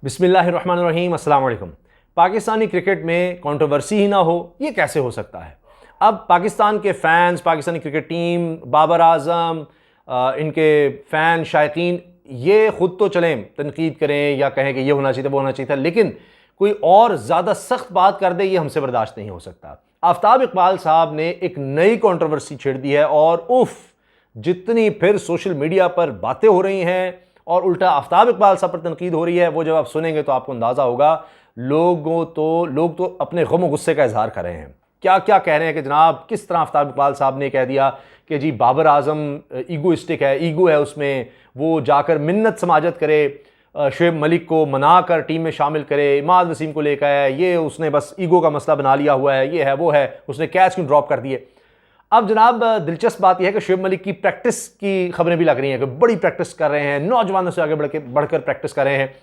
बिस्मिल्लाहिर्रहमानिर्रहीम, अस्सलाम वालेकुम। पाकिस्तानी क्रिकेट में कंट्रोवर्सी ही ना हो, ये कैसे हो सकता है। अब पाकिस्तान के fans, Pakistani cricket team, Babar Azam, इनके फ़ैन शायकीन ये ख़ुद तो चलें तनकीद करें या कहें कि ये होना चाहिए था, वो होना चाहिए था, लेकिन कोई और ज़्यादा सख्त बात कर दे, ये हमसे बर्दाश्त नहीं हो सकता। आफ्ताब इकबाल साहब ने एक नई कंट्रोवर्सी छेड़ दी है और उफ़, जितनी फिर सोशल मीडिया पर बातें हो रही हैं और उल्टा आफ्ताब इकबाल साहब पर तनकीद हो रही है, वो जब आप सुनेंगे तो आपको अंदाज़ा होगा। लोग तो अपने गम और गुस्से का इजहार कर रहे हैं। क्या क्या कह रहे हैं कि जनाब किस तरह आफ्ताब इकबाल साहब ने कह दिया कि जी बाबर आजम ईगोइस्टिक है, ईगो है उसमें, वो जाकर मिन्नत समाजत करे, शुएब मलिक को मना कर टीम में शामिल करे, इमाद वसीम को लेकर है, ये उसने बस ईगो का मसला बना लिया हुआ है, ये है वो है, उसने कैच क्यों ड्रॉप कर दिए। अब जनाब दिलचस्प बात यह है कि शुएब मलिक की प्रैक्टिस की खबरें भी लग रही हैं कि बड़ी प्रैक्टिस कर रहे हैं, नौजवानों से आगे बढ़कर प्रैक्टिस कर रहे हैं।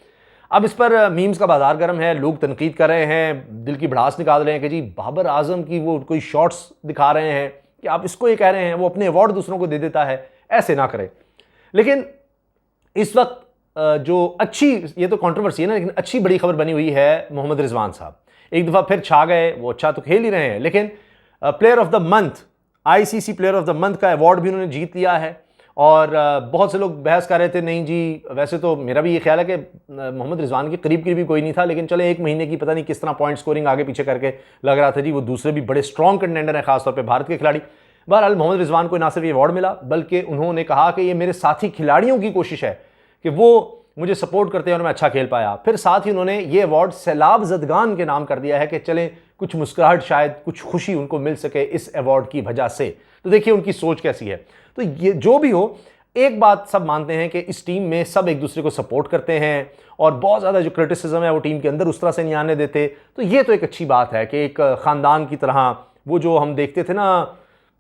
अब इस पर मीम्स का बाजार गर्म है, लोग तनकीद कर रहे हैं, दिल की भड़ास निकाल रहे हैं कि जी बाबर आजम की वो कोई शॉट्स दिखा रहे हैं कि आप इसको ये कह रहे हैं, वो अपने अवार्ड दूसरों को दे देता है, ऐसे ना करें। लेकिन इस वक्त जो अच्छी, ये तो कंट्रोवर्सी है ना, लेकिन अच्छी बड़ी खबर बनी हुई है मोहम्मद रिजवान साहब एक दफ़ा फिर छा गए। वो अच्छा तो खेल ही रहे हैं, लेकिन player of the month, ICC player of the month का अवार्ड भी उन्होंने जीत लिया है। और बहुत से लोग बहस कर रहे थे, नहीं जी वैसे तो मेरा भी ये ख्याल है कि मोहम्मद रिजवान के करीब भी कोई नहीं था, लेकिन चले एक महीने की पता नहीं किस तरह पॉइंट स्कोरिंग आगे पीछे करके लग रहा था जी वो दूसरे भी बड़े स्ट्रॉन्ग कंटेंडर हैं, खासतौर पर भारत के खिलाड़ी। बहरहाल मोहम्मद रिजवान को ना सिर्फ ये अवार्ड मिला, बल्कि उन्होंने कहा कि ये मेरे साथी खिलाड़ियों की कोशिश है कि वो मुझे सपोर्ट करते हैं और मैं अच्छा खेल पाया। फिर साथ ही उन्होंने ये अवार्ड सैलाब जदगान के नाम कर दिया है कि चलें कुछ मुस्कुराहट, शायद कुछ खुशी उनको मिल सके इस अवार्ड की वजह से। तो देखिए उनकी सोच कैसी है। तो ये जो भी हो, एक बात सब मानते हैं कि इस टीम में सब एक दूसरे को सपोर्ट करते हैं और बहुत ज़्यादा जो क्रिटिसिज्म है वो टीम के अंदर उस तरह से नहीं आने देते। तो ये तो एक अच्छी बात है कि एक ख़ानदान की तरह, वो जो हम देखते थे ना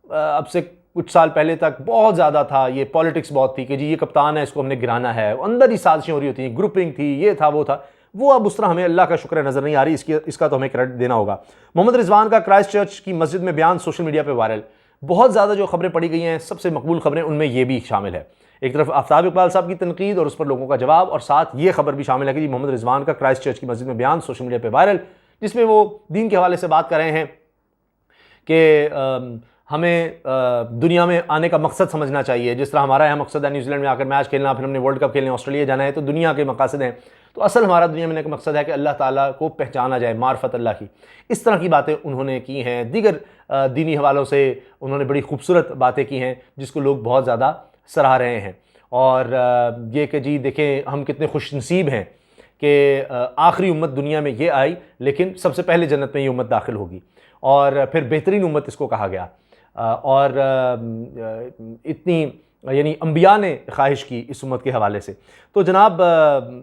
अब से कुछ साल पहले तक बहुत ज़्यादा था, ये पॉलिटिक्स बहुत थी कि जी ये कप्तान है, इसको हमने गिराना है, अंदर ही साजिशें हो रही होती, ग्रुपिंग थी, ये था वो था, वो अब उस तरह हमें अल्लाह का शुक्र नज़र नहीं आ रही। इसका तो हमें क्रेडिट देना होगा। मोहम्मद रिजवान का क्राइस्ट चर्च की मस्जिद में बयान सोशल मीडिया पर वायरल, बहुत ज़्यादा जो खबरें पड़ी गई हैं, सबसे मकबूल खबरें उनमें ये भी शामिल है। एक तरफ आफ्ताब इकबाल साहब की तनकीद और उस पर लोगों का जवाब, और साथ ये खबर भी शामिल है कि जी मोहम्मद रिजवान का क्राइस्ट चर्च की मस्जिद में बयान सोशल मीडिया पर वायरल, जिसमें वो दीन के हवाले से बात कर रहे हैं कि हमें दुनिया में आने का मकसद समझना चाहिए। जिस तरह हमारा यहाँ मकसद है न्यूजीलैंड में आकर मैच खेलना, फिर हमने वर्ल्ड कप खेलने ऑस्ट्रेलिया जाना है, तो दुनिया के मकासद हैं। तो असल हमारा दुनिया में आने का मकसद है कि अल्लाह ताला को पहचाना जाए, मार्फत अल्लाह की। इस तरह की बातें उन्होंने की हैं। दीगर दीनी हवालों से उन्होंने बड़ी खूबसूरत बातें की हैं जिसको लोग बहुत ज़्यादा सराह रहे हैं। और ये कि जी देखें हम कितने खुशनसीब हैं कि आखिरी उम्मत दुनिया में ये आई, लेकिन सबसे पहले जन्नत में ये उम्मत दाखिल होगी और फिर बेहतरीन उम्मत इसको कहा गया। और इतनी यानी अंबिया ने ख्वाहिश की इस उम्मत के हवाले से। तो जनाब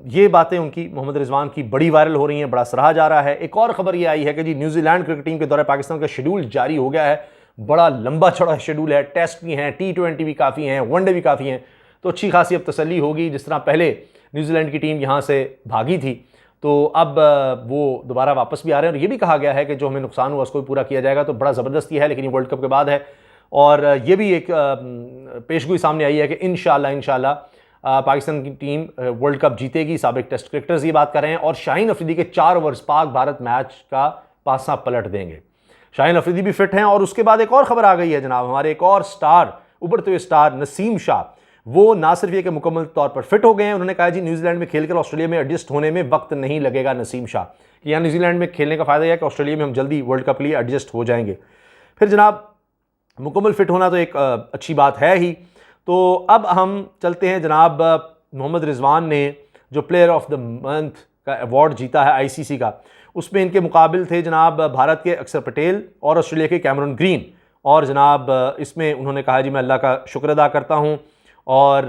ये बातें उनकी, मोहम्मद रिजवान की, बड़ी वायरल हो रही हैं, बड़ा सराहा जा रहा है। एक और ख़बर ये आई है कि जी न्यूजीलैंड क्रिकेट टीम के दौरे पाकिस्तान का शेड्यूल जारी हो गया है। बड़ा लंबा चौड़ा शेड्यूल है, टेस्ट भी हैं, T20 भी काफ़ी हैं, वनडे भी काफ़ी हैं। तो अच्छी खासी अब तसल्ली होगी। जिस तरह पहले न्यूजीलैंड की टीम यहाँ से भागी थी, तो अब वो दोबारा वापस भी आ रहे हैं। और ये भी कहा गया है कि जो हमें नुकसान हुआ उसको भी पूरा किया जाएगा। तो बड़ा ज़बरदस्त ही है, लेकिन ये वर्ल्ड कप के बाद है। और ये भी एक पेशगोई सामने आई है कि इंशाल्लाह पाकिस्तान की टीम वर्ल्ड कप जीतेगी। साबिक टेस्ट क्रिकेटर्स ये बात कर रहे हैं। और शाहीन अफरीदी के 4 ओवर्स पाक भारत मैच का पासा पलट देंगे। शाहीन अफरीदी भी फिट हैं। और उसके बाद एक और ख़बर आ गई है जनाब, हमारे एक और स्टार, उभरते हुए स्टार नसीम शाह, वो ना सिर्फ ये कि मुकम्मल तौर पर फिट हो गए हैं, उन्होंने कहा जी न्यूजीलैंड में खेलकर ऑस्ट्रेलिया में एडजस्ट होने में वक्त नहीं लगेगा। नसीम शाह कि यहाँ न्यूजीलैंड में खेलने का फ़ायदा यह है कि ऑस्ट्रेलिया में हम जल्दी वर्ल्ड कप के लिए एडजस्ट हो जाएंगे। फिर जनाब मुकम्मल फिट होना तो एक अच्छी बात है ही। तो अब हम चलते हैं जनाब, मोहम्मद रिजवान ने जो प्लेयर ऑफ द मंथ का अवार्ड जीता है आईसीसी का, उसमें इनके मुकाबिल थे जनाब भारत के अक्षर पटेल और ऑस्ट्रेलिया के कैमरून ग्रीन। और जनाब इसमें उन्होंने कहा जी मैं अल्लाह का शुक्र अदा करता हूँ और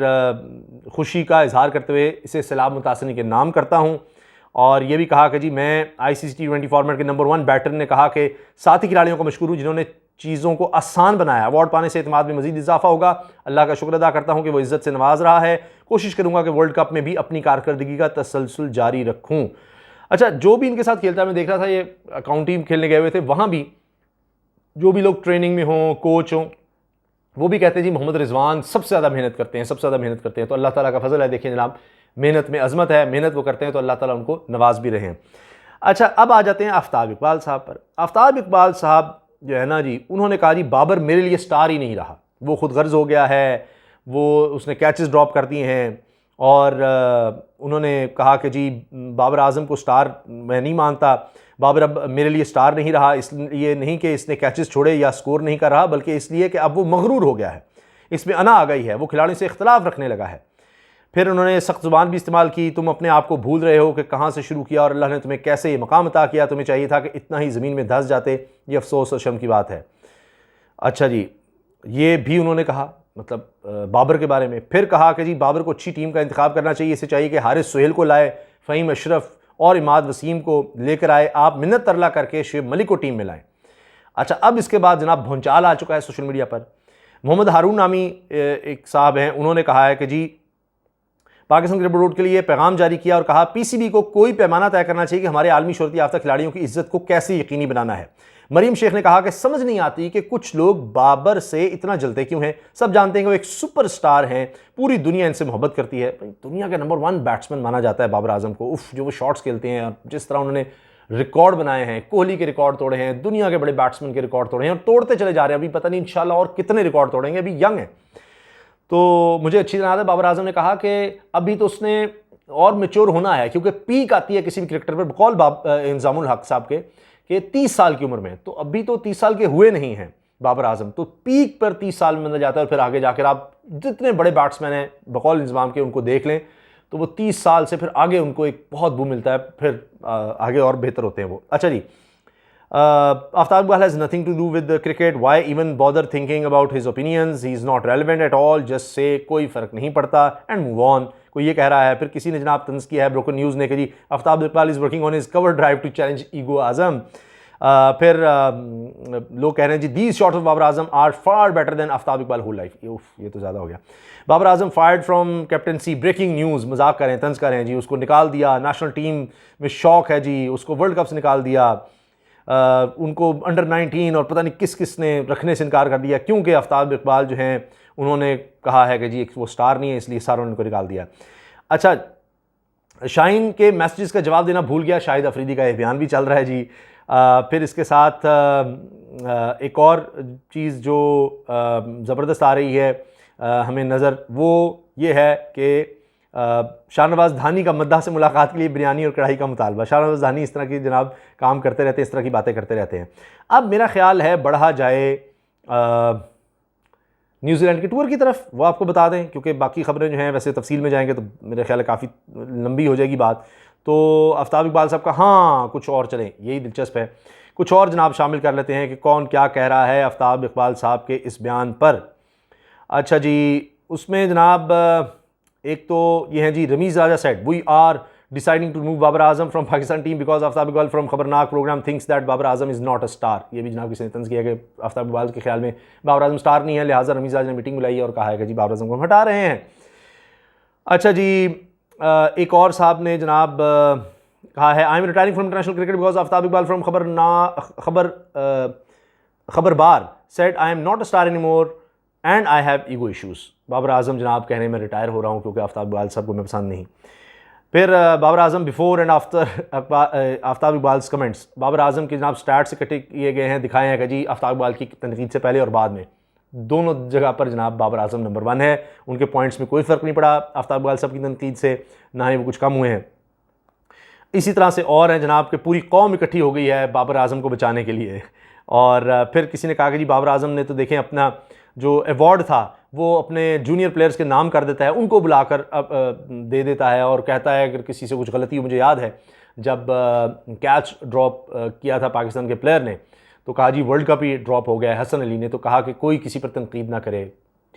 खुशी का इजहार करते हुए इसे सैलाब मुतासिनी के नाम करता हूँ। और ये भी कहा कि जी मैं आईसीसी T20 फॉर्मेट के नंबर 1 बैटर ने कहा कि साथी खिलाड़ियों को मशकूर हूँ जिन्होंने चीज़ों को आसान बनाया। अवार्ड पाने से एतमाद में मज़ीद इजाफा होगा। अल्लाह का शुक्र अदा करता हूँ कि वो इज़्ज़त से नवाज रहा है। कोशिश करूँगा कि वर्ल्ड कप में भी अपनी कारकर्दगी का तसलसल जारी रखूँ। अच्छा, जो भी इनके साथ खेलता है, मैं देख रहा था ये अकाउंट टीम खेलने गए हुए थे, वहाँ भी जो भी लोग ट्रेनिंग में हों, कोच हों, वो भी कहते हैं जी मोहम्मद रिजवान सबसे ज़्यादा मेहनत करते हैं, सबसे ज़्यादा मेहनत करते हैं। तो अल्लाह ताला का फजल है। देखिए जनाब मेहनत में अज़मत है, मेहनत वो करते हैं तो अल्लाह ताला उनको नवाज भी रहे हैं। अच्छा, अब आ जाते हैं आफ्ताब इकबाल साहब पर। आफ्ताब इकबाल साहब जो है ना जी, उन्होंने कहा जी बाबर मेरे लिए स्टार ही नहीं रहा, वो खुद गर्ज हो गया है, वो उसने कैचेस ड्रॉप कर दिए हैं, और उन्होंने कहा कि जी बाबर आजम को स्टार मैं नहीं मानता, बाबर अब मेरे लिए स्टार नहीं रहा, इसलिए नहीं कि इसने कैचेस छोड़े या स्कोर नहीं कर रहा, बल्कि इसलिए कि अब वो मगरूर हो गया है, इसमें अना आ गई है, वो खिलाड़ी से इख्तलाफ रखने लगा है। फिर उन्होंने सख्त ज़ुबान भी इस्तेमाल की, तुम अपने आप को भूल रहे हो कि कहाँ से शुरू किया और अल्लाह ने तुम्हें कैसे ये मकाम अता किया, तुम्हें चाहिए था कि इतना ही ज़मीन में धंस जाते, ये अफसोस और शर्म की बात है। अच्छा जी, ये भी उन्होंने कहा मतलब बाबर के बारे में। फिर कहा कि जी बाबर को अच्छी टीम का इंतखाब करना चाहिए, इसे चाहिए कि हारिस सोहेल को लाए, फ़हीम अशरफ और इमाद वसीम को लेकर आए, आप मिन्नत तरला करके शुएब मलिक को टीम में लाएं। अच्छा, अब इसके बाद जनाब भौंचाल आ चुका है सोशल मीडिया पर। मोहम्मद हारून नामी एक साहब हैं, उन्होंने कहा है कि जी पाकिस्तान क्रिकेट बोर्ड के लिए पैगाम जारी किया और कहा पीसीबी को कोई पैमाना तय करना चाहिए कि हमारे आलमी शोहरत याफ्ता खिलाड़ियों की इज्जत को कैसे यकीनी बनाना है। मरीम शेख ने कहा कि समझ नहीं आती कि कुछ लोग बाबर से इतना जलते क्यों हैं, सब जानते हैं कि वो एक सुपरस्टार हैं, पूरी दुनिया इनसे मोहब्बत करती है, दुनिया के नंबर 1 बैट्समैन माना जाता है बाबर आजम को। उफ, जो वो शॉट्स खेलते हैं, जिस तरह उन्होंने रिकॉर्ड बनाए हैं, कोहली के रिकॉर्ड तोड़े हैं, दुनिया के बड़े बैट्समैन के रिकॉर्ड तोड़े हैं और तोड़ते चले जा रहे हैं, अभी पता नहीं इंशाल्लाह और कितने रिकॉर्ड तोड़ेंगे, अभी यंग है। तो मुझे अच्छी तरह याद है बाबर आजम ने कहा कि अभी तो उसने और मैच्योर होना है, क्योंकि पीक आती है किसी भी क्रिकेटर पर, बकौल इंजामुल हक साहब के 30 साल की उम्र में, तो अभी तो 30 साल के हुए नहीं हैं बाबर आजम, तो पीक पर 30 साल में जाता है और फिर आगे जाकर आप जितने बड़े बैट्समैन हैं बकौल इंजमाम के उनको देख लें, तो वो 30 साल से फिर आगे उनको एक बहुत बूम मिलता है, फिर आगे और बेहतर होते हैं वो। अच्छा जी, Aftab Iqbal has nothing to do with the cricket. Why even bother thinking about his opinions? He is not relevant at all. Just say कोई फ़र्क नहीं पड़ता and move on. कोई ये कह रहा है। फिर किसी ने जनाब तंज़ किया है ब्रोकन न्यूज़ ने कि जी Aftab Iqbal is working on his cover drive to challenge ego Azam. फिर लोग कह रहे हैं जी these shots of Babar Azam are far better than Aftab Iqbal whole life. ये तो ज़्यादा हो गया। Babar Azam fired from captaincy, breaking news, मजाक करें, तंज़ करें जी, उसको निकाल दिया, नेशनल टीम में शौक है जी, उसको वर्ल्ड कप से निकाल दिया, उनको अंडर 19 और पता नहीं किस किस ने रखने से इनकार कर दिया, क्योंकि आफ्ताब इकबाल जो हैं उन्होंने कहा है कि जी वो स्टार नहीं है, इसलिए सारों ने उनको निकाल दिया। अच्छा, शाहीन के मैसेजेस का जवाब देना भूल गया, शाहिद अफरीदी का ये बयान भी चल रहा है जी। फिर इसके साथ एक और चीज़ जो ज़बरदस्त आ रही है हमें नज़र, वो ये है कि शाहनवाज धानी का मद्दाह से मुलाकात के लिए बिरयानी और कढ़ाई का मुतालबा। शाहनवाज धानी इस तरह की जनाब काम करते रहते हैं, इस तरह की बातें करते रहते हैं। अब मेरा ख्याल है बढ़ा जाए न्यूजीलैंड के टूर की तरफ, वो आपको बता दें, क्योंकि बाकी खबरें जो हैं वैसे तफसील में जाएंगे तो मेरे ख्याल है काफ़ी लंबी हो जाएगी बात। तो आफ्ताब इकबाल साहब का हाँ कुछ और चलें, यही दिलचस्प है, कुछ और जनाब शामिल कर लेते हैं कि कौन क्या कह रहा है आफ्ताब इकबाल साहब के इस बयान पर। अच्छा जी, उसमें जनाब एक तो ये है जी, Ramiz Raja said we are deciding to move Babar Azam from Pakistan team because Aftab Iqbal from Khabarnaak program thinks that Babar Azam is not a star. ये भी जनाब किसी ने तंज़ किया कि आफ्ताब इकबाल के ख्याल में बाबर आजम स्टार नहीं है, लिहाजा रमीज़ राजा ने मीटिंग बुलाई और कहा है कि जी बाबर आजम को हटा रहे हैं। अच्छा जी, एक और साहब ने जनाब कहा है I am retiring from international cricket because Aftab Iqbal from Khabarbar said I am not a star any more and I have ego issues. Babar Azam जनाब कह रहे हैं मैं रिटायर हो रहा हूँ क्योंकि आफ्ताब इकबाल साहब को मैं पसंद नहीं। फिर Babar Azam before and after Aftab Iqbal's comments, Babar Azam के जनाब स्टैट्स इकट्ठे किए गए हैं, दिखाए हैं कि जी आफ्ताब इकबाल की तनकीद से पहले और बाद में दोनों जगह पर जनाब बाबर आजम नंबर 1 है, उनके पॉइंट्स में कोई फ़र्क नहीं पड़ा आफ्ताब इकबाल साहब की तनकीद से, ना ही वो कुछ कम हुए हैं। इसी तरह से और हैं जनाब कि पूरी कौम इकट्ठी हो गई है बाबर आजम को बचाने के लिए। और फिर किसी ने कहा कि जी बाबर आजम ने तो देखें अपना जो अवार्ड था वो अपने जूनियर प्लेयर्स के नाम कर देता है, उनको बुलाकर दे देता है और कहता है अगर किसी से कुछ गलती, मुझे याद है जब कैच ड्रॉप किया था पाकिस्तान के प्लेयर ने तो कहा जी वर्ल्ड कप ही ड्रॉप हो गया है, हसन अली ने तो कहा कि कोई किसी पर तनकीद ना करे,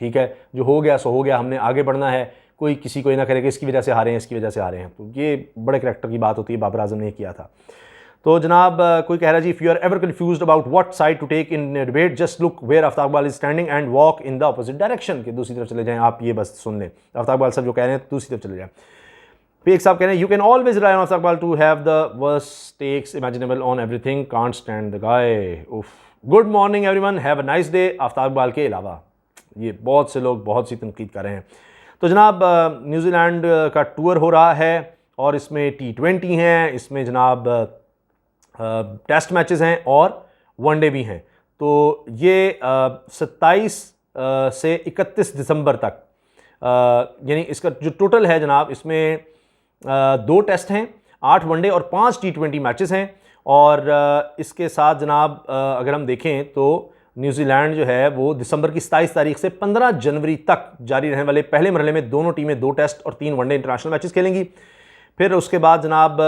ठीक है जो हो गया सो हो गया, हमने आगे बढ़ना है, कोई किसी को ये ना करे कि इसकी वजह से हारे हैं, इसकी वजह से हारे हैं। तो ये बड़े करैक्टर की बात होती है, बाबर आजम ने किया था। तो जनाब कोई कह रहा है जी if you are ever confused about what side to take in debate just look where Aftab Iqbal is standing and walk in the opposite direction, के दूसरी तरफ चले जाएं आप, ये बस सुन लें आफ्ताब इकबाल साहब जो कह रहे हैं दूसरी तरफ चले जाएं। फिर एक साहब कह रहे हैं you can always rely on Aftab Iqbal to have the worst takes imaginable on everything, can't stand the guy. उफ, good morning everyone, have a nice day. Aftab Iqbal के अलावा ये बहुत से लोग बहुत सी तनकीद कर रहे हैं। तो जनाब न्यूजीलैंड का टूर हो रहा है और इसमें T20 हैं, इसमें जनाब टेस्ट मैचेस हैं और वनडे भी हैं। तो ये 27 से 31 दिसंबर तक यानी इसका जो टोटल है जनाब, इसमें 2 टेस्ट हैं, 8 वनडे और 5 T20 मैचेस हैं। और इसके साथ जनाब अगर हम देखें तो न्यूजीलैंड जो है वो दिसंबर की 27 तारीख से 15 जनवरी तक जारी रहने वाले पहले मरहले में दोनों टीमें 2 टेस्ट और 3 वनडे इंटरनेशनल मैचेस खेलेंगी। फिर उसके बाद जनाब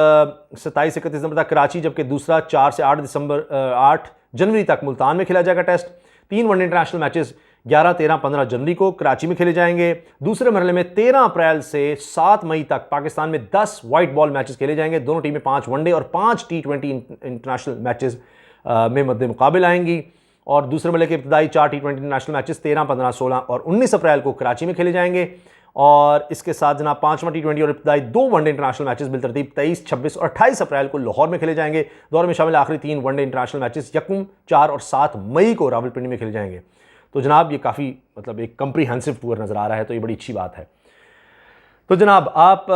27 से 31 दिसंबर तक कराची, जबकि दूसरा 4 से 8 जनवरी तक मुल्तान में खेला जाएगा टेस्ट। 3 वनडे इंटरनेशनल मैचेस 11, 13, 15 जनवरी को कराची में खेले जाएंगे। दूसरे मरहले में 13 अप्रैल से 7 मई तक पाकिस्तान में 10 वाइट बॉल मैचेस खेले जाएंगे। दोनों टीमें 5 वनडे और 5 T20 इंटरनेशनल मैचेस में मद्दे मुकाबिल आएंगी। और दूसरे मरहले के इब्तदाई 4 T20 इंटरनेशनल मैचेस 13, 15, 16 और 19 अप्रैल को कराची में खेले जाएंगे। और इसके साथ जनाब 5वां T20 और इब्तदाई 2 वनडे इंटरनेशनल मैचेस बिलतरतीब 23, 26 और 28 अप्रैल को लाहौर में खेले जाएंगे। दौर में शामिल आखिरी 3 वनडे इंटरनेशनल मैचेस 1, 4 और 7 मई को रावलपिंडी में खेले जाएंगे। तो जनाब ये काफ़ी मतलब एक कम्प्रीहेंसिव टूर नज़र आ रहा है, तो ये बड़ी अच्छी बात है। तो जनाब आप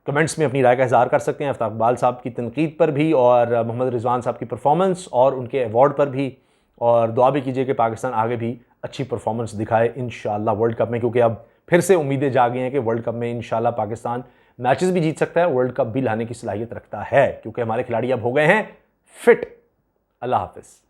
कमेंट्स में अपनी राय का इज़हार कर सकते हैं आफ्ताब इकबाल साहब की तनकीद पर भी और मोहम्मद रिजवान साहब की परफॉर्मेंस और उनके अवार्ड पर भी, और दुआ भी कीजिए कि पाकिस्तान आगे भी अच्छी परफॉर्मेंस दिखाए इंशाअल्लाह वर्ल्ड कप में, क्योंकि अब फिर से उम्मीदें जागी हैं कि वर्ल्ड कप में इंशाअल्लाह पाकिस्तान मैचेस भी जीत सकता है, वर्ल्ड कप भी लाने की सलाहियत रखता है, क्योंकि हमारे खिलाड़ी अब हो गए हैं फिट। अल्लाह हाफिज़।